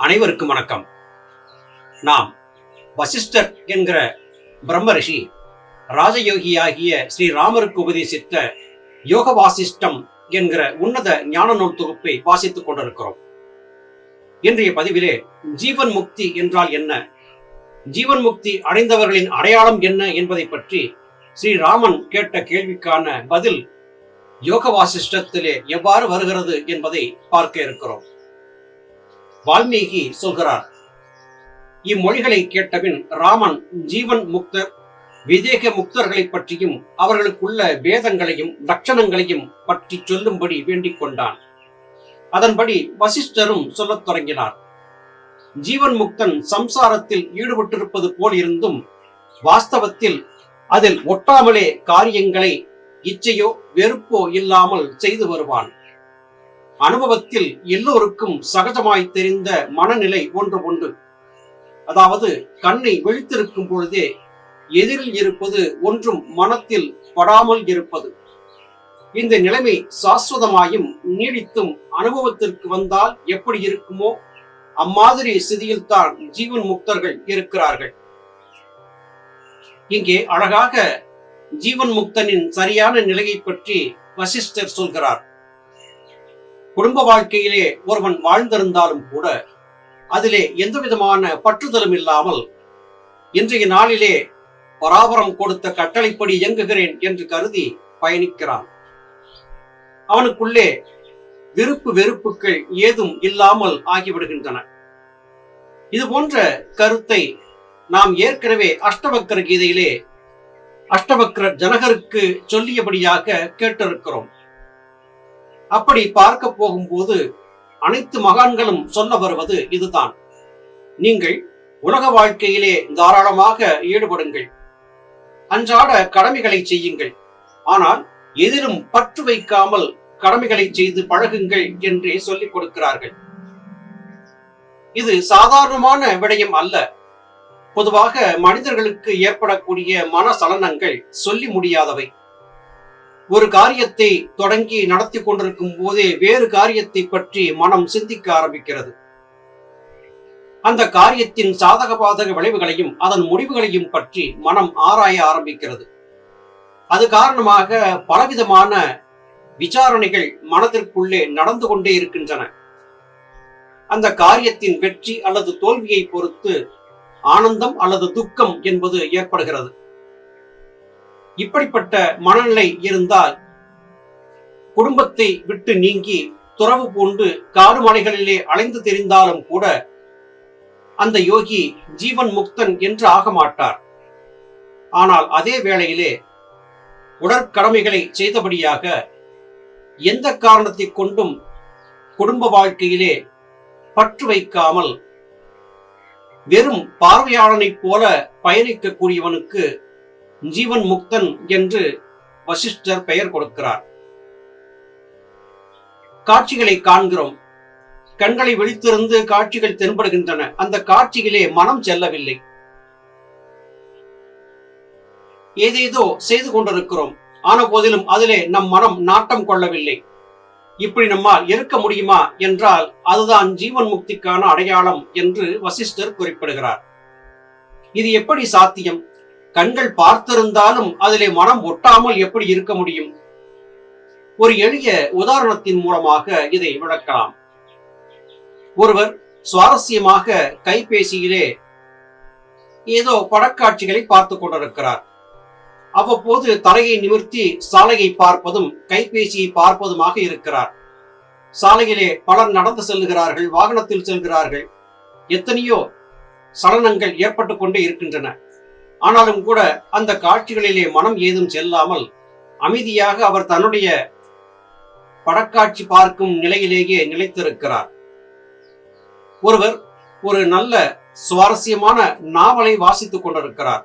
அனைவருக்கும் வணக்கம். நாம் வசிஷ்டர் என்கிற பிரம்ம ரிஷி ராஜயோகியாகிய ஸ்ரீராமருக்கு உபதேசித்த யோக வாசிஷ்டம் என்கிற உன்னத ஞான நூல் தொகுப்பை வாசித்துக் கொண்டிருக்கிறோம். இன்றைய பதிவிலே ஜீவன் முக்தி என்றால் என்ன, ஜீவன் முக்தி அடைந்தவர்களின் அடையாளம் என்ன என்பதை பற்றி ஸ்ரீராமன் கேட்ட கேள்விக்கான பதில் யோக வாசிஷ்டத்திலே எவ்வாறு வருகிறது என்பதை பார்க்க இருக்கிறோம். வால்மீகி சொல்கிறார், இம்மொழிகளை கேட்டபின் ராமன் ஜீவன் முக்தர், விதேக முக்தர்களை பற்றியும் அவர்களுக்குள்ள பேதங்களையும் லட்சணங்களையும் பற்றி சொல்லும்படி வேண்டிக் கொண்டான். அதன்படி வசிஷ்டரும் சொல்லத் தொடங்கினார். ஜீவன் முக்தன் சம்சாரத்தில் ஈடுபட்டிருப்பது போல் இருந்தும் வாஸ்தவத்தில் அதில் ஒட்டாமலே காரியங்களை இச்சையோ வெறுப்போ இல்லாமல் செய்து வருவான். அனுபவத்தில் எல்லோருக்கும் சகஜமாய் தெரிந்த மனநிலை ஒன்று உண்டு. அதாவது கண்ணை விழித்திருக்கும் பொழுதே எதிரில் இருப்பது ஒன்றும் மனத்தில் படாமல் இருப்பது. இந்த நிலைமை சாஸ்வதமாயும் நீடித்தும் அனுபவத்திற்கு வந்தால் எப்படி இருக்குமோ அம்மாதிரி ஸ்திதியில்தான் ஜீவன் முக்தர்கள் இருக்கிறார்கள். இங்கே அழகாக ஜீவன் முக்தனின் சரியான நிலையை பற்றி வசிஷ்டர் சொல்கிறார். குடும்ப வாழ்க்கையிலே ஒருவன் வாழ்ந்திருந்தாலும் கூட அதிலே எந்த விதமான பற்றுதலும் இல்லாமல் இன்றைய நாளிலே பராபரம் கொடுத்த கட்டளைப்படி இயங்குகிறேன் என்று கருதி பயணிக்கிறான். அவனுக்குள்ளே விருப்பு வெறுப்புகள் ஏதும் இல்லாமல் ஆகிவிடுகின்றன. இது போன்ற கருத்தை நாம் ஏற்கனவே அஷ்டவக்ர கீதையிலே அஷ்டவக்ர ஜனகருக்கு சொல்லியபடியாக கேட்டிருக்கிறோம். அப்படி பார்க்க போகும்போது அனைத்து மகான்களும் சொல்ல வருவது இதுதான். நீங்கள் உலக வாழ்க்கையிலே தாராளமாக ஈடுபடுங்கள், அன்றாட கடமைகளை செய்யுங்கள், ஆனால் எதிலும் பற்று வைக்காமல் கடமைகளை செய்து பழகுங்கள் என்றே சொல்லிக் கொடுக்கிறார்கள். இது சாதாரணமான விடயம் அல்ல. பொதுவாக மனிதர்களுக்கு ஏற்படக்கூடிய மனசலனங்கள் சொல்லி முடியாதவை. ஒரு காரியத்தை தொடங்கி நடத்தி கொண்டிருக்கும் போதே வேறு காரியத்தை பற்றி மனம் சிந்திக்க ஆரம்பிக்கிறது. அந்த காரியத்தின் சாதக பாதக விளைவுகளையும் அதன் முடிவுகளையும் பற்றி மனம் ஆராய ஆரம்பிக்கிறது. அது காரணமாக பலவிதமான விசாரணைகள் மனதிற்குள்ளே நடந்து கொண்டே இருக்கின்றன. அந்த காரியத்தின் வெற்றி அல்லது தோல்வியை பொறுத்து ஆனந்தம் அல்லது துக்கம் என்பது ஏற்படுகிறது. இப்படிப்பட்ட மனநிலை இருந்தால் குடும்பத்தை விட்டு நீங்கி துறவு பூண்டு காடு மலைகளிலே அலைந்து தெரிந்தாலும் கூட அந்த யோகி ஜீவன் முக்தன் என்று ஆக மாட்டார். ஆனால் அதே வேளையிலே உடற்கடமைகளை செய்தபடியாக எந்த காரணத்தை கொண்டும் குடும்ப வாழ்க்கையிலே பற்று வைக்காமல் வெறும் பார்வையாளனைப் போல பயணிக்கக்கூடியவனுக்கு ஜீவன் முக்தன் என்று வசிஷ்டர் பெயர் கொடுக்கிறார். காட்சிகளை காண்கிறோம். கண்களை விழித்திருந்து காட்சிகள் தென்படுகின்றன. அந்த காட்சியிலே மனம் செல்லவில்லை. ஏதேதோ செய்து கொண்டிருக்கிறோம். ஆன போதிலும் அதிலே நம் மனம் நாட்டம் கொள்ளவில்லை. இப்படி நம்மால் இருக்க முடியுமா என்றால் அதுதான் ஜீவன் முக்திக்கான அடையாளம் என்று வசிஷ்டர் குறிப்பிடுகிறார். இது எப்படி சாத்தியம்? கண்கள் பார்த்திருந்தாலும் அதிலே மனம் ஒட்டாமல் எப்படி இருக்க முடியும்? ஒரு எளிய உதாரணத்தின் மூலமாக இதை விளக்கலாம். ஒருவர் சுவாரஸ்யமாக கைபேசியிலே ஏதோ படக்காட்சிகளை பார்த்து கொண்டிருக்கிறார். அவ்வப்போது தலையை நிமிர்த்தி சாலையை பார்ப்பதும் கைபேசியை பார்ப்பதுமாக இருக்கிறார். சாலையிலே பலர் நடந்து செல்கிறார்கள், வாகனத்தில் செல்கிறார்கள். எத்தனையோ சலனங்கள் ஏற்பட்டு கொண்டே இருக்கின்றன. ஆனாலும் கூட அந்த காட்சிகளிலே மனம் ஏதும் செல்லாமல் அமைதியாக அவர் தன்னுடைய படக்காட்சி பார்க்கும் நிலையிலேயே நிலைத்திருக்கிறார். ஒருவர் ஒரு நல்ல சுவாரஸ்யமான நாவலை வாசித்துக் கொண்டிருக்கிறார்.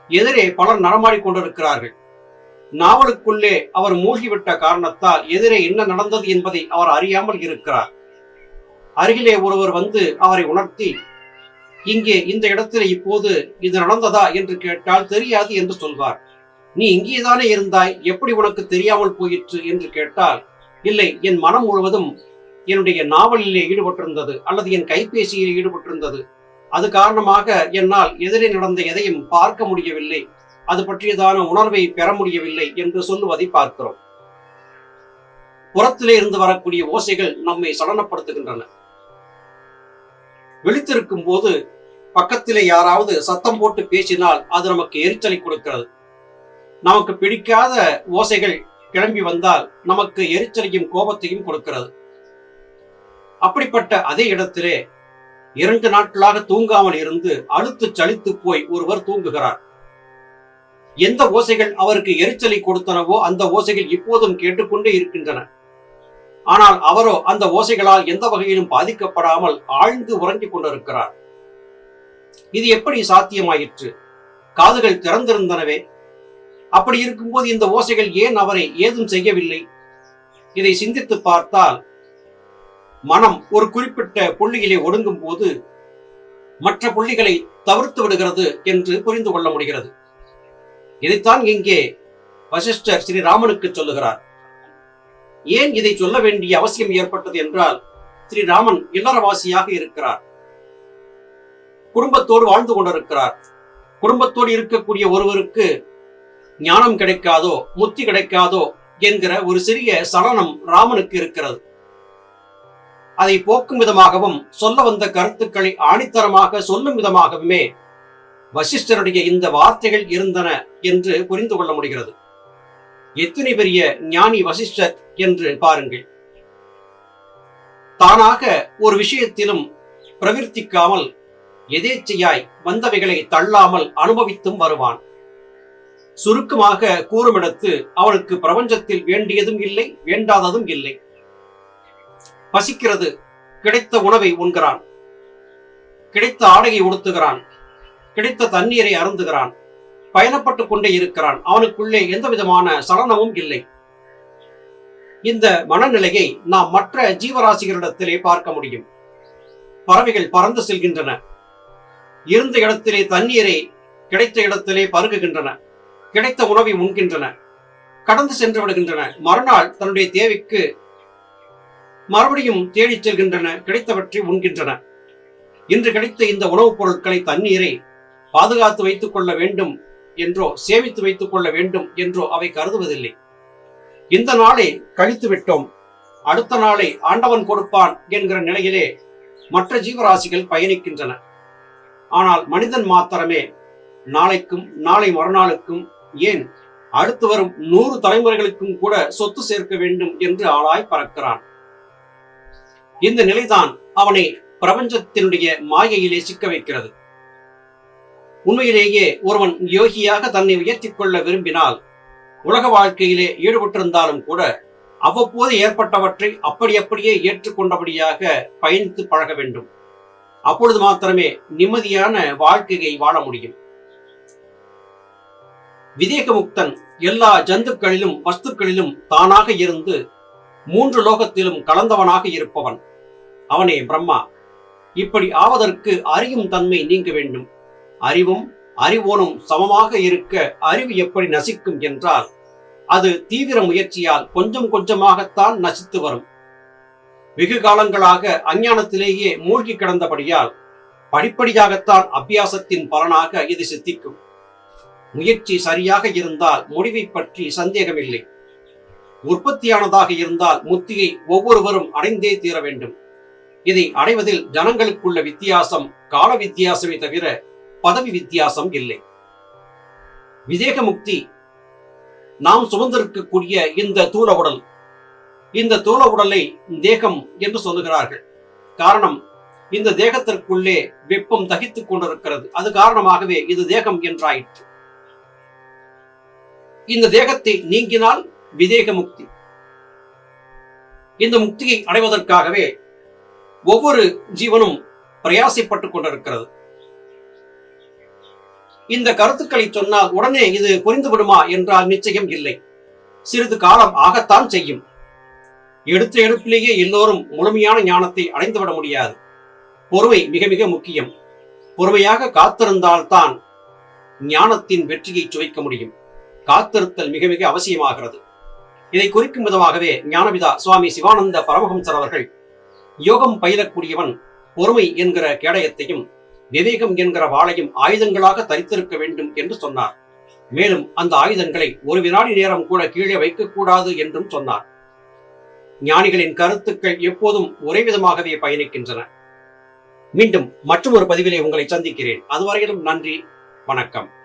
எதிரே பலர் நடமாடி கொண்டிருக்கிறார்கள். நாவலுக்குள்ளே அவர் மூழ்கிவிட்ட காரணத்தால் எதிரே என்ன நடந்தது என்பதை அவர் அறியாமல் இருக்கிறார். அருகிலே ஒருவர் வந்து அவரை உணர்த்தி, இங்கே இந்த இடத்துல இப்போது இது நடந்ததா என்று கேட்டால் தெரியாது என்று சொல்வார். நீ இங்கேதானே இருந்தாய், எப்படி உனக்கு தெரியாமல் போயிற்று என்று கேட்டால், இல்லை, என் மனம் முழுவதும் என்னுடைய நாவலிலே ஈடுபட்டிருந்தது அல்லது என் கைபேசியில் ஈடுபட்டிருந்தது. அது காரணமாக என்னால் எதிரே நடந்த எதையும் பார்க்க முடியவில்லை, அது பற்றியதான உணர்வை பெற முடியவில்லை என்று சொல்லுவதை பார்க்கிறோம். புறத்திலே இருந்து வரக்கூடிய ஓசைகள் நம்மை சலனப்படுத்துகின்றன. விழித்திருக்கும் போது பக்கத்திலே யாராவது சத்தம் போட்டு பேசினால் அது நமக்கு எரிச்சலை கொடுக்கிறது. நமக்கு பிடிக்காத ஓசைகள் கிளம்பி வந்தால் நமக்கு எரிச்சலையும் கோபத்தையும் கொடுக்கிறது. அப்படிப்பட்ட அதே இடத்திலே 2 நாட்களாக தூங்காமல் இருந்து அழுத்து சலித்து போய் ஒருவர் தூங்குகிறார். எந்த ஓசைகள் அவருக்கு எரிச்சலை கொடுத்தனவோ அந்த ஓசைகள் இப்போதும் கேட்டுக்கொண்டே இருக்கின்றன. ஆனால் அவரோ அந்த ஓசைகளால் எந்த வகையிலும் பாதிக்கப்படாமல் ஆழ்ந்து உறங்கிக் கொண்டிருக்கிறார். இது எப்படி சாத்தியமாயிற்று? காதுகள் திறந்திருந்தனவே. அப்படி இருக்கும்போது இந்த ஓசைகள் ஏன் அவரை ஏதும் செய்யவில்லை? இதை சிந்தித்து பார்த்தால் மனம் ஒரு குறிப்பிட்ட புள்ளியிலே ஒடுங்கும் போது மற்ற புள்ளிகளை தவிர்த்து விடுகிறது என்று புரிந்து கொள்ள முடிகிறது. இதைத்தான் இங்கே வசிஷ்டர் ஸ்ரீராமனுக்கு சொல்லுகிறார். ஏன் இதை சொல்ல வேண்டிய அவசியம் ஏற்பட்டது என்றால், ஸ்ரீராமன் இல்லறவாசியாக இருக்கிறார், குடும்பத்தோடு வாழ்ந்து கொண்டிருக்கிறார். குடும்பத்தோடு இருக்கக்கூடிய ஒருவருக்கு ஞானம் கிடைக்காதோ, முத்தி கிடைக்காதோ என்கிற ஒரு சிறிய சலனம் ராமனுக்கு இருக்கிறது. அதை போக்கும் விதமாகவும் சொல்ல வந்த கருத்துக்களை ஆணித்தரமாக சொல்லும் விதமாகவுமே வசிஷ்டருடைய இந்த வார்த்தைகள் இருந்தன என்று புரிந்து கொள்ள முடிகிறது. எத்தனை பெரிய ஞானி வசிஷ்டர் என்று பாருங்கள். தானாக ஒரு விஷயத்திலும் பிரவர்த்திக்காமல் எதேச்சையாய் வந்தவைகளை தள்ளாமல் அனுபவித்தும் வருவான். சுருக்கமாக கூறுமிடத்து அவனுக்கு பிரபஞ்சத்தில் வேண்டியதும் இல்லை, வேண்டாததும் இல்லை. பசிக்கிறது, கிடைத்த உணவை உண்கிறான், கிடைத்த ஆடையை உடுத்துகிறான், கிடைத்த தண்ணீரை அருந்துகிறான், பயணப்பட்டுக் கொண்டே இருக்கிறான். அவனுக்குள்ளே எந்த விதமான சலனமும் இல்லை. இந்த மனநிலையை நாம் மற்ற ஜீவராசிகளிடத்திலே பார்க்க முடியும். பறவைகள் பறந்து செல்கின்றன, இருந்த இடத்திலே தண்ணீரை கிடைத்த இடத்திலே பருகுகின்றன, கிடைத்த உணவை உண்கின்றன, கடந்து சென்று விடுகின்றன. மறுநாள் தன்னுடைய தேவைக்கு மறுபடியும் தேடிச் செல்கின்றன, கிடைத்தவற்றை உண்கின்றன. இன்று கிடைத்த இந்த உணவுப் பொருட்களை, தண்ணீரை பாதுகாத்து வைத்துக் கொள்ள வேண்டும் என்றோ சேமித்து வைத்துக் கொள்ள வேண்டும் என்றோ அவை கருதுவதில்லை. இந்த நாளை கழித்து விட்டோம், அடுத்த நாளை ஆண்டவன் கொடுப்பான் என்கிற நிலையிலே மற்ற ஜீவராசிகள் பயணிக்கின்றன. ஆனால் மனிதன் மாத்திரமே நாளைக்கும், நாளை மறுநாளுக்கும், ஏன் அடுத்து வரும் 100 தலைமுறைகளுக்கும் கூட சொத்து சேர்க்க வேண்டும் என்று ஆளாய் பறக்கிறான். இந்த நிலைதான் அவனை பிரபஞ்சத்தினுடைய மாயையிலே சிக்க வைக்கிறது. உண்மையிலேயே ஒருவன் யோகியாக தன்னை உயர்த்திக் கொள்ள விரும்பினால் உலக வாழ்க்கையிலே ஈடுபட்டிருந்தாலும் கூட அவ்வப்போது ஏற்பட்டவற்றை அப்படியே ஏற்றுக்கொண்டபடியாக பயணித்து பழக வேண்டும். அப்பொழுது மாத்திரமே நிம்மதியான வாழ்க்கையை வாழ முடியும். விதேகமுக்தன் எல்லா ஜந்துக்களிலும் வஸ்துக்களிலும் தானாக இருந்து 3 லோகத்திலும் கலந்தவனாக இருப்பவன் அவனே பிரம்மா. இப்படி ஆவதற்கு அறியும் தன்மை நீங்க வேண்டும். அறிவும் அறிவோனும் சமமாக இருக்க அறிவு எப்படி நசிக்கும் என்றால், அது தீவிர முயற்சியால் கொஞ்சம் கொஞ்சமாகத்தான் நசித்து வரும். வெகு காலங்களாக அஞ்ஞானத்திலேயே மூழ்கி கிடந்தபடியால் படிப்படியாகத்தான் அபியாசத்தின் பலனாக இது சித்திக்கும். முயற்சி சரியாக இருந்தால் முடிவை பற்றி சந்தேகமில்லை. உற்பத்தியானதாக இருந்தால் முத்தியை ஒவ்வொருவரும் அடைந்தே தீர வேண்டும். இதை அடைவதில் ஜனங்களுக்குள்ள வித்தியாசம் கால வித்தியாசமே தவிர பதவி வித்தியாசம் இல்லை. விதேக முக்தி நாம் சுமந்திருக்கக்கூடிய இந்த தூல உடல், இந்த தூல உடலை தேகம் என்று சொல்லுகிறார்கள். காரணம், இந்த தேகத்திற்குள்ளே வெப்பம் தகித்துக் கொண்டிருக்கிறது. அது காரணமாகவே இது தேகம் என்றாயிற்று. இந்த தேகத்தை நீங்கினால் விதேக முக்தி. இந்த முக்தியை அடைவதற்காகவே ஒவ்வொரு ஜீவனும் பிரயாசைப்பட்டுக் கொண்டிருக்கிறது. இந்த கருத்துக்களை சொன்னால் உடனே இது புரிந்து விடுமா என்றால் நிச்சயம் இல்லை. சிறிது காலம் ஆகத்தான் செய்யும். எடுத்த எடுப்பிலேயே எல்லோரும் முழுமையான ஞானத்தை அடைந்துவிட முடியாது. பொறுமை மிக மிக முக்கியம். பொறுமையாக காத்திருந்தால்தான் ஞானத்தின் வெற்றியை சுவைக்க முடியும். காத்திருத்தல் மிக மிக அவசியமாகிறது. இதை குறிக்கும் விதமாகவே ஞானபிதா சுவாமி சிவானந்த பரமஹம்சர் அவர்கள் யோகம் பயிலக்கூடியவன் பொறுமை என்கிற கேடயத்தையும் விவேகம் என்கிற வாளையும் ஆயுதங்களாக தரித்திருக்க வேண்டும் என்று சொன்னார். மேலும் அந்த ஆயுதங்களை ஒரு வினாடி நேரம் கூட கீழே வைக்கக்கூடாது என்றும் சொன்னார். ஞானிகளின் கருத்துக்கள் எப்போதும் ஒரே விதமாகவே பயணிக்கின்றன. மீண்டும் மற்றொரு பதிவிலே உங்களை சந்திக்கிறேன். அதுவரையிலும் நன்றி, வணக்கம்.